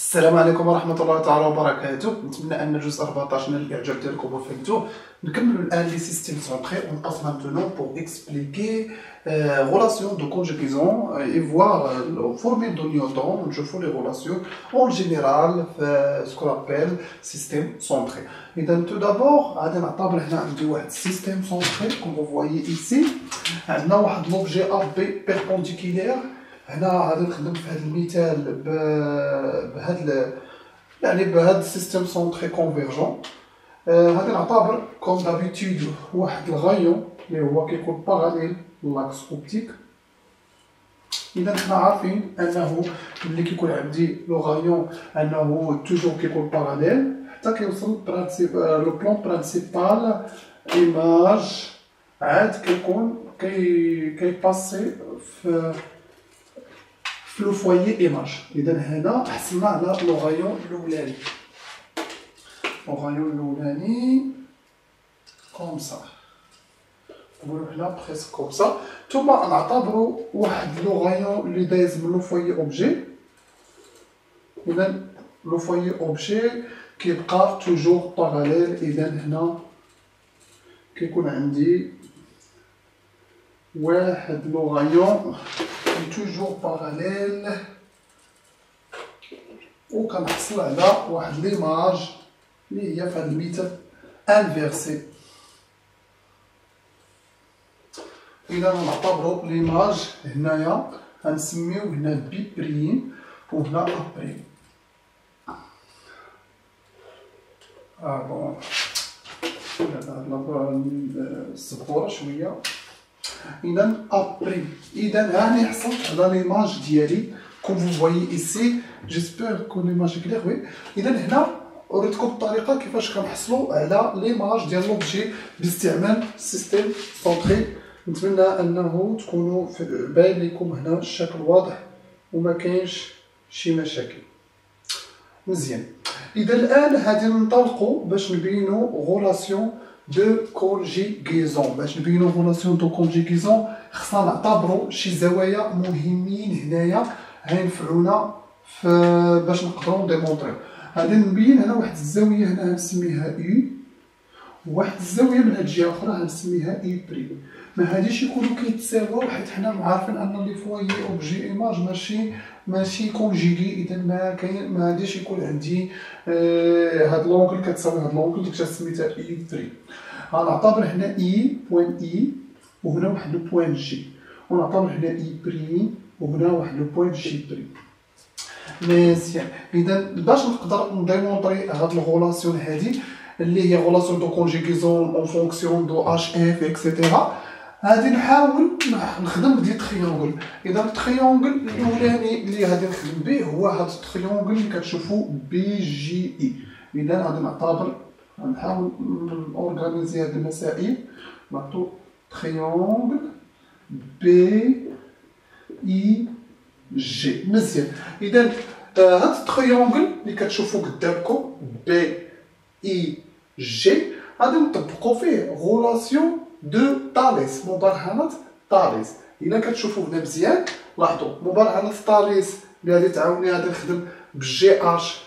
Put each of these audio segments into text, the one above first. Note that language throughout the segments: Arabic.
السلام عليكم ورحمة الله تعالى وبركاته. نتمنى أن الجزء 14 من الإعجاب ديالكم وفهمتوه. نكملوا الآن لي سيستيم سونتري. On passe maintenant pour expliquer relations de conjugaison et voir la formule de Newton. Je fais les relations en général ce qu'on appelle système centré. Et donc tout d'abord, on va نعتبر هنا عندي واحد système centré comme vous voyez ici. عندنا واحد l'objet AB perpendiculaire. هنا غادي نخدم في هذا المثال بهذا السيستم سونتري كونفيرجون. غادي نعتبر كوم دابيتود واحد الغايون اللي هو كيكون باراليل لاكس اوبتيك. اذا حنا عارفين انه ملي كيكون عندي لو غايون انه توجور كيكون باراليل حتى كيوصل لو بلون برينسيبال ايماج عاد كيكون كيباسي في لو فويي ايماج. اذا هنا حصلنا على لو غايون الاولاني. لو غايون الاولاني كوم سا نقولو هنا بريسك كوم سا. ثم نعتبرو واحد لو غايون اللي دايز من لو فويي اوبجي. اذا لو فويي اوبجي كيبقى توجور باراليل. اذا هنا كيكون عندي واحد لو غايون toujours parallèle وكنحصل على واحد ليماج اللي هي في هذا المثال انفيرسي. اذا نعتبروا ليماج هنايا غنسميوه هنا بي بريم وهنا ا بريم. بون هاد السبوره شويه. إذا أبري إذا هاني حصلت على ليماج ديالي كوم فو فوايي إيسي. جيسبيغ كون ليماج كليغ وي. إذا هنا وريتكم الطريقة كيفاش كنحصلوا على ليماج ديال لوبجي باستعمال سيستيم سونتري. نتمنى أنه تكونوا باين لكم هنا الشكل واضح وما كاينش شي مشاكل. مزيان. إذا الآن غادي ننطلقوا باش نبينوا غولاسيون دو كونجيغيزون. باش نبينو غولاسيون دو كونجيغيزون خصنا نعتبرو شي زوايا مهمين هنايا غينفعونا باش نقدرو ديمونطريو. غادي نبين هنا واحد الزاويه هنا غنسميها او وواحد الزاويه من هاد الجهه اخرى غنسميها اي بريم. ما هاديش يكونوا كيتساواو حيت حنا عارفين ان لي فوايي اوبجي ايماج ماشي كونجيغي. اذا ما غاديش يكون عندي هاد لونغل كتساوي هاد لونغل اللي سميتها اي بريم. غنعتبر هنا اي بوين اي وهنا واحد لو بوين جي ونعتبر هنا اي بريم وهنا واحد لو بوين جي بريم. مزيان. اذا باش نقدر نديمونطري هاد الغولاسيون هادي اللي هي غولاسيون دو كونجيغيزون اون فونكسيون دو اش اف اكسيتيرا غادي نحاول نخدم بدي تريونغل. اذا التريونغل الاولاني اللي غادي نخدم به هو هاد التريونغل اللي كتشوفوا بي جي اي. اذا غادي نعتبر غنحاول اورغانيزي هاد المسائل. نعطو تريونغل بي اي جي. مزيان. اذا هاد التريونغل اللي كتشوفوا قدامكم بي اي جي غادي نطبقوا فيه غولاسيون دو تاليس، مبرهنة تاليس. إلا كتشوفوا هنا مزيان لاحظوا مبرهنة تاليس اللي غادي تعاوني غادي نخدم بجي اش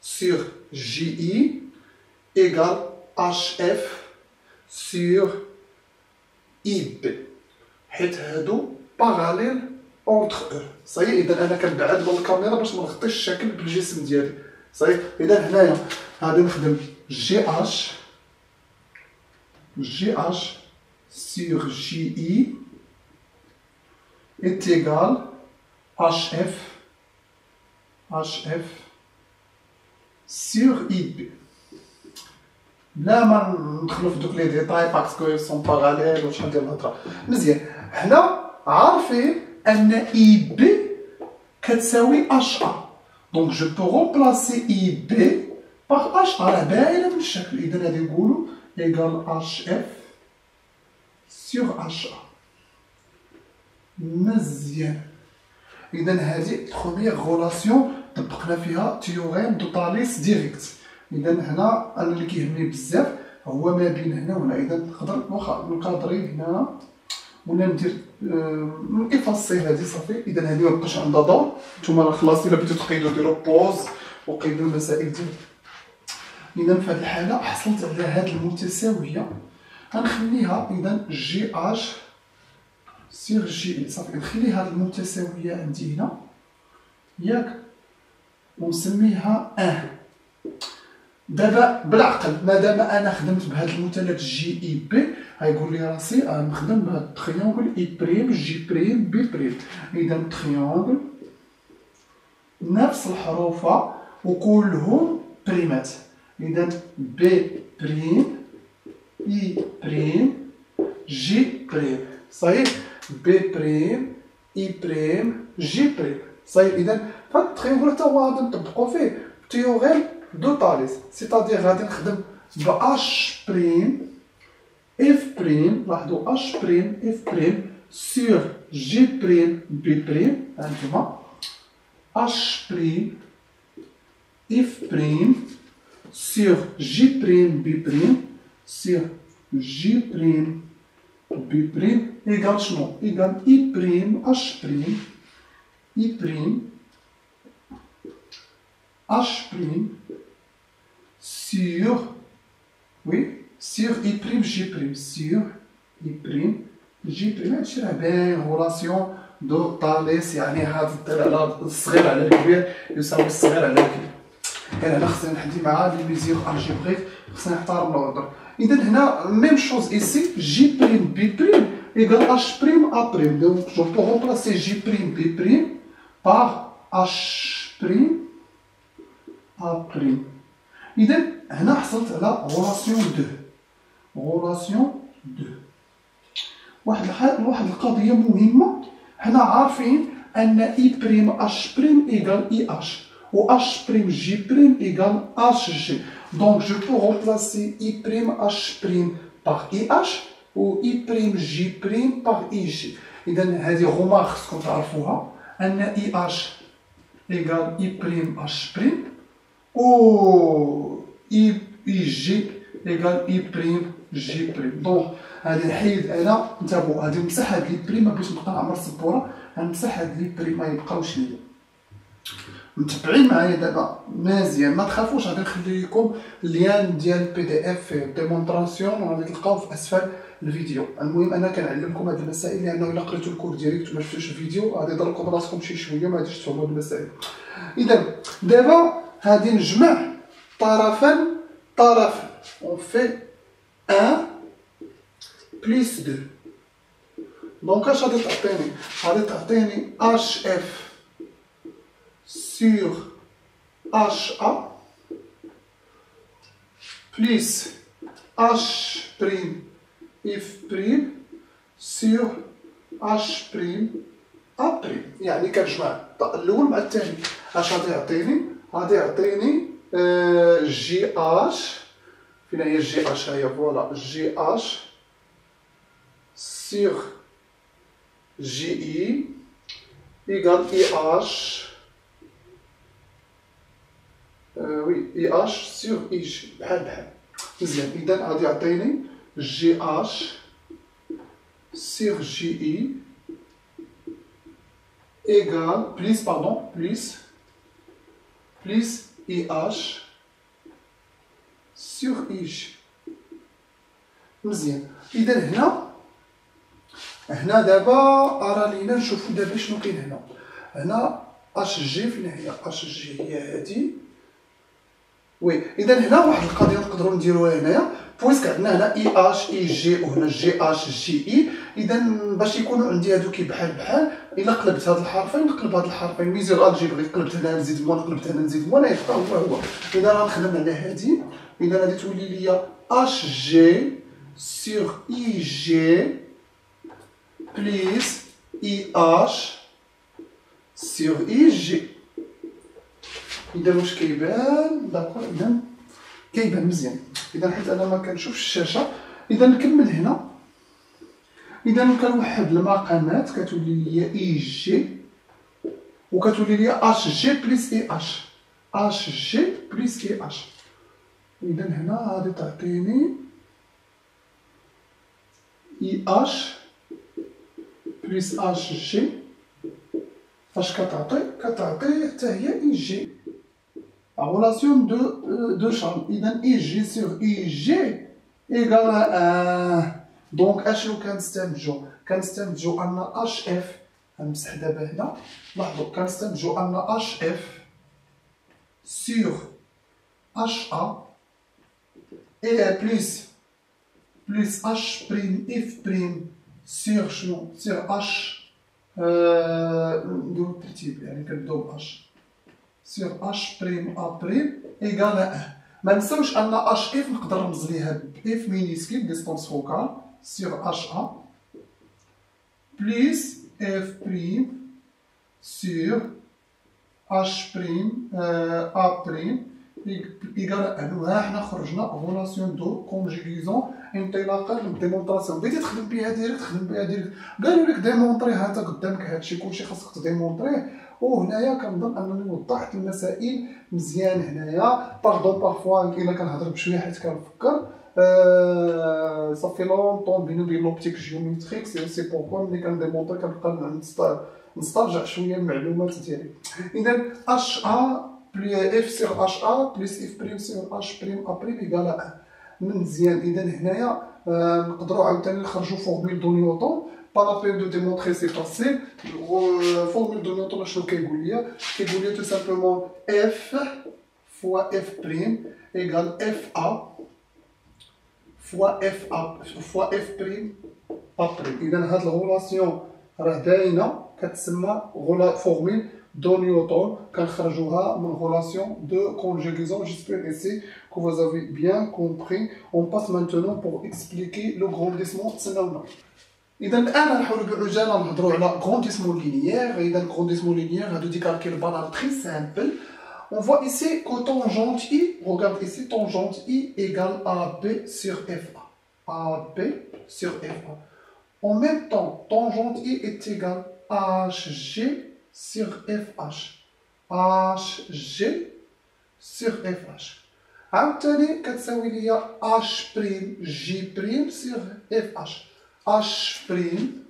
سور جي اي إيكال اش اف سور اي بي حيت هادو باراليل اونتر او. صاي. إذا أنا كنبعد من الكاميرا باش منغطيش الشكل بالجسم ديالي. صاي. إذا هنايا غادي نخدم جي اش sur JI est égal HF sur IB. بلا ما ندخلو في دوك لي ديتاي باسكو سون باراليل وشحال ديال الهضره. مزيان. حنا عارفين ان اي بي كتساوي اش ا. دونك جو بو رومبلاسي اي بي باغ اش ا. راه باينه من الشكل. اذا غادي نقولو égal HF sur HA. مزيان. إذا هذه بروميير غولاسيون طبقنا فيها تيوريم دو تاليس ديريكت. إذا هنا أنا اللي كيهمني بزاف هو ما بين هنا وهنا. إذا نقدر واخا نكادري هنا ولا ندير افاسي هذه صافي. إذا هذه مبقاش عندها دور. نتوما راه خلاص إلا بغيتو تقيدو ديرو بوز وقيدوا المسائل ديالكم. اذا في هذه الحاله حصلت على هذه المتساويه، غنخليها اذا جي اش سير جي اي. صافي نخلي هذه المتساويه عندي هنا ياك، ونسميها ان. دابا بالعقل مادام انا خدمت بهذا المثلث جي اي بي، غيقول لي راسي نخدم بهذا التريونغل اي بريم جي بريم بي بريم. اذا تريونغل نفس الحروف وكلهم بريمات. اذا بي بريم اي بريم جي بريم. صحيح، بي بريم اي بريم جي بريم. صحيح. اذا فهاد التريونغل حتى هو غادي نطبقو فيه تيوغيم دو تاليس، سيتادير غادي نخدم ب اش بريم اف بريم. لاحظوا اش بريم اف بريم سور جي بريم بي بريم. هانتوما اش بريم اف بريم sur J' B' sur J' B' égale شنو؟ égale I' H' I' H' sur oui sur I' J' sur I' J'. هادشي راه باين غولاسيون دو طاليس، يعني هذا الدلالة الصغير على الكبير يساوي الصغير على الكبير. يعني هنا خصني نحدي مع لي ميزيغ الجبريك، خصني نحترم الاوردر. اذا هنا ميم شوز ايسي جي بريم بي بريم ايكال اش بريم ا بريم. دونك جو بو رومبلاسي جي بريم بي بريم باغ اش بريم ا بريم. اذا هنا حصلت على غولاسيون دو. واحد القضيه مهمه، حنا عارفين ان اي بريم اش بريم ايكال اي اش، ou H' J' égale HG. Donc je peux remplacer I' H' par IH ou I' J' par IG. إذا هذه remarque خصكم تعرفوها، أن IH égale I' H' ou IG égale I' J'. دونك غادي نحيد أنا، انتبهوا غادي نمسح هاد لي بريم باش نبقى نعمر السبورة، غنمسح هاد لي بريم ما يبقاوش ليا. متبعين معايا دابا مزيان، ما تخافوش. غادي نخلي لكم اللين ديال البي دي اف ديمونطراسيون وغادي تلقاوه في اسفل الفيديو. المهم انا كنعلمكم هاد المسائل لانه الا قريتو الكور ديريكت وما شفتوش الفيديو غادي يضركم براسكم شي شويه ما غاديش تفهموا هاد المسائل. اذا دابا غادي نجمع طرفا اون في 1 بلس 2. دونك اش غادي تعطيني؟ غادي تعطيني اش اف sur HA plus H' F' sur H' A'. يعني كنجمع الأول مع الثاني. اش غادي يعطيني؟ غادي يعطيني جي اش. فين هي جي اش؟ هي فوالا جي اش sur جي اي إيكال اي اش وي اي اش سور اي جي بحال. مزيان. اذا غادي يعطيني جي اش سور جي اي ايكال بليس بليس اي اش سور اي جي. مزيان. اذا هنا دابا ارا لينا نشوفو دابا شنو كاين هنا اش جي. فين هي اش جي؟ هي هادي. وي. اذا هنا واحد القضيه نقدروا نديروها هنايا، بويسك عندنا هنا اي اش اي جي وهنا جي اش جي اي. اذا باش يكونوا عندي هادوك بحال الا قلبت هاد الحرفين نقلب هاد الحرفين، ميزيغ الجبري قلبت هنا نزيد موان قلبت هنا نزيد موان يبقى هو. اذا غنخدم على هادي. اذا غادي تولي ليا اش جي سور اي جي بليس اي اش سور اي جي. اذا واش كيبان؟ داكور. اذا كيبان مزيان. اذا حيت انا ما كنشوفش الشاشه، اذا نكمل هنا. اذا كنوحد المقامات كتولي ليا اي جي وكتولي ليا اش جي بلس اي اش، اش جي بلس اي اش. اذا هنا غادي تعطيني اي اش بلس اش جي. فاش كتعطي حتى هي اي جي. relation de charme. إذا IG sur IG égale à 1. دونك اشنو كنستنتجو؟ كنستنتجو أن HF غنمسح دابا هنا. لاحظوا كنستنتجو أن HF sur HA et plus H prime F prime sur شنو؟ sur H نديرو بالترتيب يعني كنبداو ب H sur H prime A prime égale à 1. ما نساوش أن HF نقدر نرمز ليها ب F minuscule distance focale sur HA plus F prime sur H prime A prime égale à 1. وها حنا خرجنا غولاسيون دو كونجيغيزون انطلاقا من الديمونطراسيون. بغيتي تخدم بها ديريكت خدم بها ديريكت. قالوا لك ديمونطري هاتا قدامك هادشي كلشي خاصك تديمونطريه. وهنايا كنظن انني وضحت المسائل مزيان هنايا. باردون بارفوا الا كنهضر بشويه حيت كنفكر صافي لونطون بيني وبين لوبتيك جيوميتريك سي بوركوا ملي كنديمونطري كنبقى نسترجع شويه المعلومات ديالي. اذا اش ا اف سيغ اش ا بلس اف بريم سيغ اش بريم ا بريم ايكال 1 مزيان. اذا هنايا نقدروا عاوتاني نخرجوا فورمول دو نيوتن با لا بين دو ديمونطري سي باسي. فورمول دو نيوتن شنو كيقول ليا؟ كيقول ليا تو سامبلومون اف فوا اف بريم ايكال اف ا فوا اف ا فوا اف بريم ا بريم. اذا هاد الغولاسيون راه باينه كتسمى فورمول دو نيوتن كنخرجوها من relation de conjugaison. J'espère ici que vous avez bien compris. On passe maintenant pour expliquer le grandissement تسناونا. إذا الآن نحاولوا بعجالة نهضروا على grandissement linéaire. إذا grandissement linéaire هادو دي calcul banal très simple. On voit ici que tangente I, regarde ici, tangente I égale AB sur FA. AB sur FA. En même temps, tangente I est égale HG sur FH. HG sur FH. عاوتاني كتساوي ليا H بريم J بريم sur FH. H بريم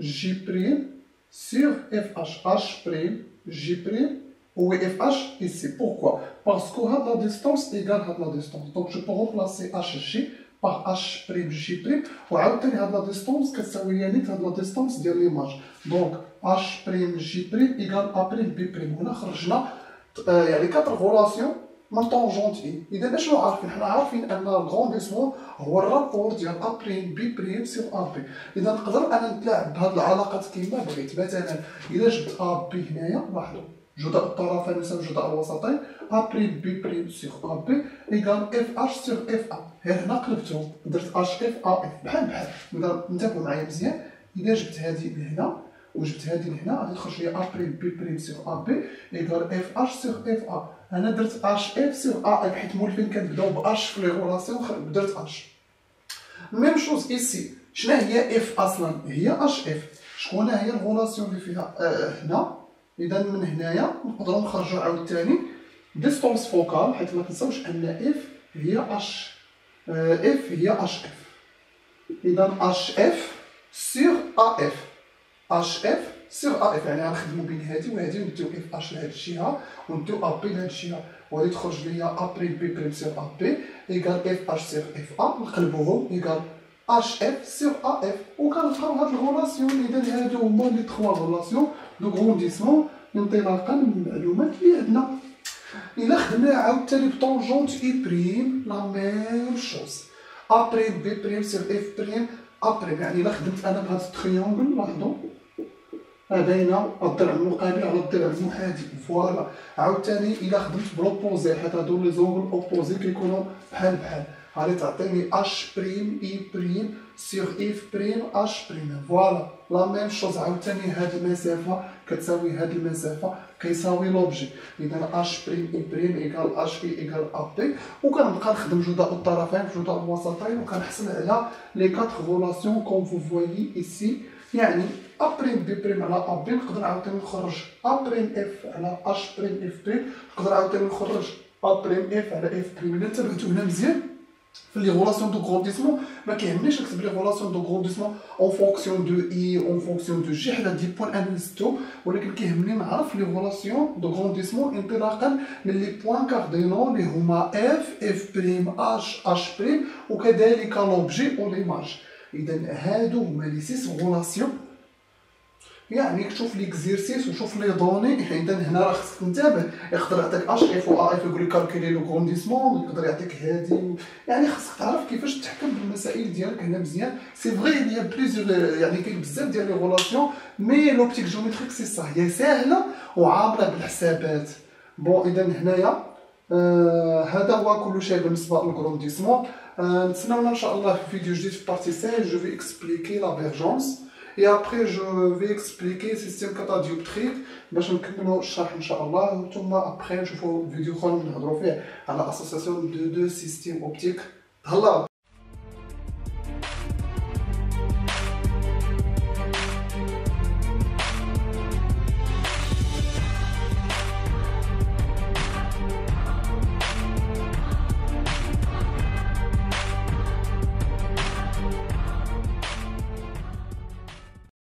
J بريم sur FH. H بريم J بريم ou FH ici. Pourquoi? Parce que la distance égale la distance. Donc je peux remplacer HG par H prime J prime وعاوتاني هاد لا ديستونس كتساوي ليا نيت هاد لا ديستونس ديال ليماج. دونك H prime J prime ايكال A prime B prime. هنا خرجنا يعني 4 غولاسيون من طونجونت اي. اذا اشنو عارفين؟ حنا عارفين ان الغرونديسمون هو الرابور ديال A prime B prime sur A B. اذا نقدر انا نتلاعب بهاد العلاقات كيما بغيت. مثلا اذا جبت A B هنايا لاحظوا جداء الطرفين يساوي جداء الوسطين. A prime B prime sur A B égale FH sur FA. غير هنا قلبتهم درت HF AF بحال بحال. إذا انتبهوا معايا مزيان. إذا جبت هادي لهنا وجبت هادي لهنا غادي تخرج لي A prime B prime sur A B égale FH sur FA. أنا درت HF sur AF حيت مولفين كنبداو ب H في لي غولاسيون درت H. ميم شوز إيسي. شنو هي F أصلا؟ هي HF. شكون هي الغولاسيون اللي فيها هنا؟ إذا من هنايا نقدروا نخرجوا عاوتاني ديستونس فوكال حيت ما تنساوش أن اف هي اش اف هي اش اف. إذا اش اف سيغ ا اف. اش اف سيغ ا اف يعني غنخدمو بين هادي وهادي ونديو اف اش لهاد الجهة ونديو ا بي لهاد الجهة وغادي تخرج ليا ا بريم بي بريم سيغ ا بي إيكال اف اش سيغ اف ا. نقلبوهم إيكال اش اف سيغ ا اف وكنلقاو هاد الغولاسيون. إذا هادو هما لي 3 غولاسيون دو غرونديسمون انطلاقا من المعلومات اللي عندنا. إلا خدمنا عاوتاني بطونجونت إي بريم لا ميم شوز. أ بريم بي بريم سيغ إف بريم أ بريم. يعني إلا خدمت أنا بهاد التريونغل لاحظو باينة الضلع المقابل على الضلع المحاذي. فوالا عاوتاني إلا خدمت بلوبوزي حيت هادو لي زونغل أوبوزي كيكونو بحال بحال غادي تعطيني اش بريم اي بريم سيغ اف بريم اش بريم. فوالا لا ميم شوز. عاوتاني هاد المسافة كتساوي هاد المسافة كيساوي لوبجي. إذا اش بريم اي بريم إيكال اش اي إيكال ا بي. وكنبقى نخدم جداء الطرفين في جداء الوسطين وكنحصل على لي 4 غولاسيون كوم فو فوايي إيسي. يعني ا بريم بي بريم على ا بي نقدر عاوتاني نخرج ا بريم اف على اش بريم اف بريم. نقدر عاوتاني نخرج ا بريم اف على اف بريم. إلا انتبهتو هنا مزيان في لي غولاسيون دو غرونديسمون ما كيهمنيش نكتب لي غولاسيون دو غرونديسمون اون فونكسيون دو اي اون فونكسيون دو جي، حنا دي بوين ان لستو، ولكن كيهمني نعرف لي غولاسيون دو غرونديسمون انطلاقا من لي بوين كاردينال اللي هما اف بريم اش بريم وكذلك لوبجي او ليماج. اذا هادو هما لي 6 غولاسيون. يعني شوف ليكزيرسيس وشوف لي دوني. اذا هنا راه خصك تنتبه، يقدر يعطيك اش اف و ا اف يقول لك كالكولي لو غرونديسمون، يقدر يعطيك هادي، يعني خصك تعرف كيفاش تحكم بالمسائل ديالك هنا مزيان. سي فغي il y a plusieurs، يعني كاين بزاف ديال لي غولاسيون، مي لوبتيك جيومتريك سي صح، هي ساهله وعامله بالحسابات. بون اذا هنايا هذا هو كل شيء بالنسبه للغرونديسمون. نتسناونا ان شاء الله في فيديو جديد في بارتي 5. جو في اكسبليكي لا فيرجونس et après je vais expliquer le système catadioptrique باش نكملوا الشرح ان شاء الله. ثم après نشوفوا فيديو اخر نهضروا فيه على association de deux systèmes optiques. تهلاو.